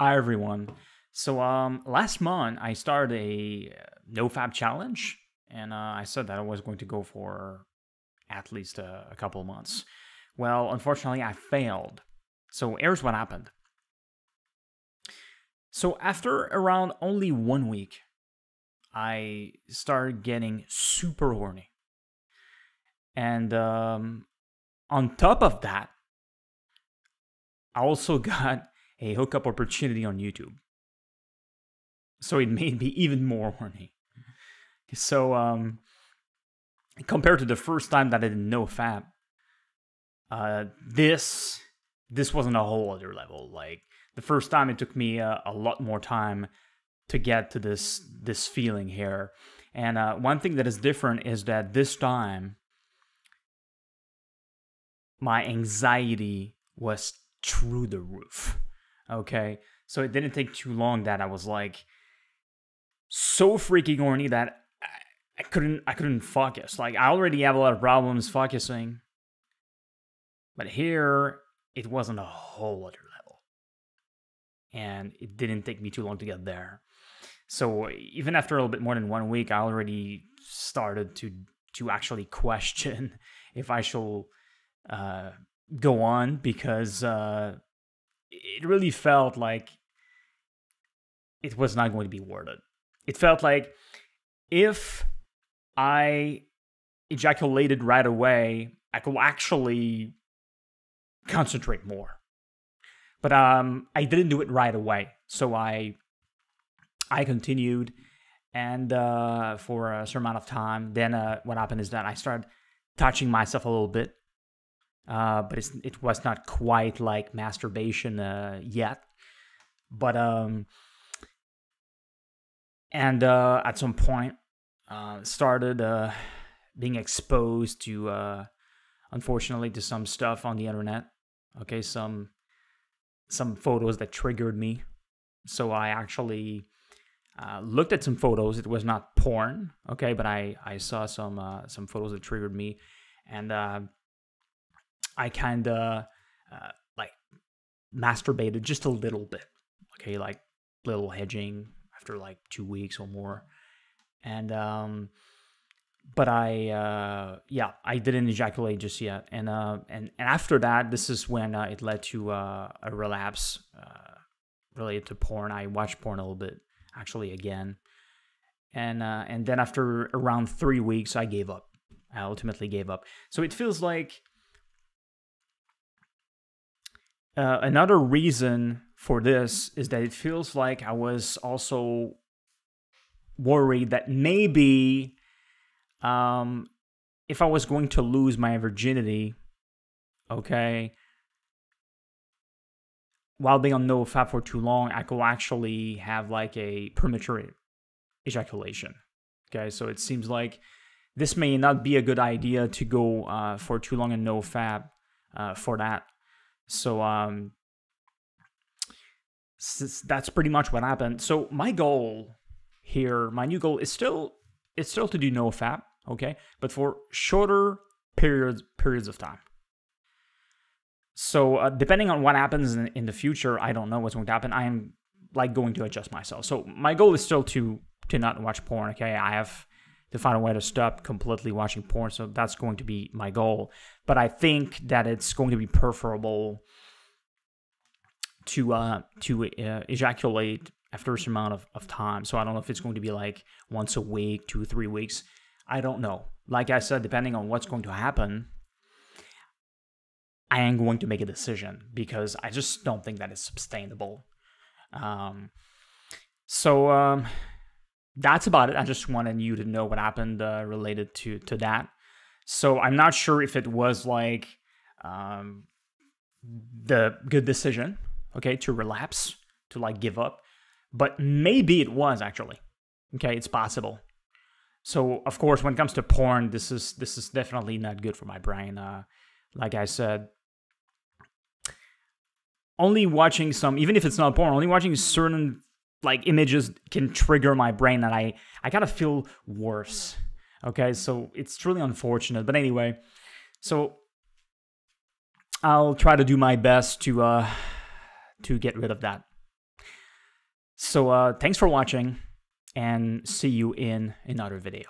Hi everyone. So last month I started a nofap challenge, and I said that I was going to go for at least a couple months. Well, unfortunately, I failed. So here's what happened. So after around only 1 week, I started getting super horny, and on top of that, I also got a hookup opportunity on YouTube. So it made me even more horny. So compared to the first time that I did nofap, this wasn't a whole other level. Like the first time, it took me a lot more time to get to this feeling here. And one thing that is different is that this time my anxiety was through the roof. Okay, so it didn't take too long that I was like so freaking horny that I couldn't focus. Like I already have a lot of problems focusing, but here it wasn't a whole other level, and it didn't take me too long to get there. So even after a little bit more than 1 week, I already started to actually question if I should go on, because it really felt like it was not going to be worth it. It felt like if I ejaculated right away, I could actually concentrate more. But I didn't do it right away, so I continued, and for a certain amount of time. Then what happened is that I started touching myself a little bit, but it was not quite like masturbation yet. But at some point, started being exposed to, unfortunately, to some stuff on the internet. Okay, some photos that triggered me. So I actually looked at some photos. It was not porn, okay, but I saw some photos that triggered me, and I kind of like masturbated just a little bit, okay, like little hedging after like 2 weeks or more. And but I didn't ejaculate just yet. And after that, this is when it led to a relapse related to porn. I watched porn a little bit, actually, again. And then after around 3 weeks, I gave up. I ultimately gave up. So it feels like another reason for this is that it feels like I was also worried that maybe if I was going to lose my virginity, okay, while being on nofap for too long, I could actually have like a premature ejaculation. Okay, so it seems like this may not be a good idea to go for too long in nofap for that. So that's pretty much what happened. So my goal here, my new goal is still to do nofap, okay, but for shorter periods of time. So depending on what happens in the future, I don't know what's going to happen. I am like going to adjust myself. So my goal is still to not watch porn, okay? I have to find a way to stop completely watching porn, so that's going to be my goal. But I think that it's going to be preferable to ejaculate after a certain amount of time. So I don't know if it's going to be like once a week, 2-3 weeks. I don't know. Like I said, depending on what's going to happen, I am going to make a decision, because I just don't think that is sustainable. So that's about it. I just wanted you to know what happened related to that. So I'm not sure if it was like the good decision, okay, to relapse, to like give up, but maybe it was actually. Okay, it's possible. So of course, when it comes to porn, this is definitely not good for my brain. Like I said, only watching some, even if it's not porn, only watching certain like images can trigger my brain, and I kind of feel worse. Okay, so it's truly unfortunate. But anyway, so I'll try to do my best to get rid of that. So thanks for watching, and see you in another video.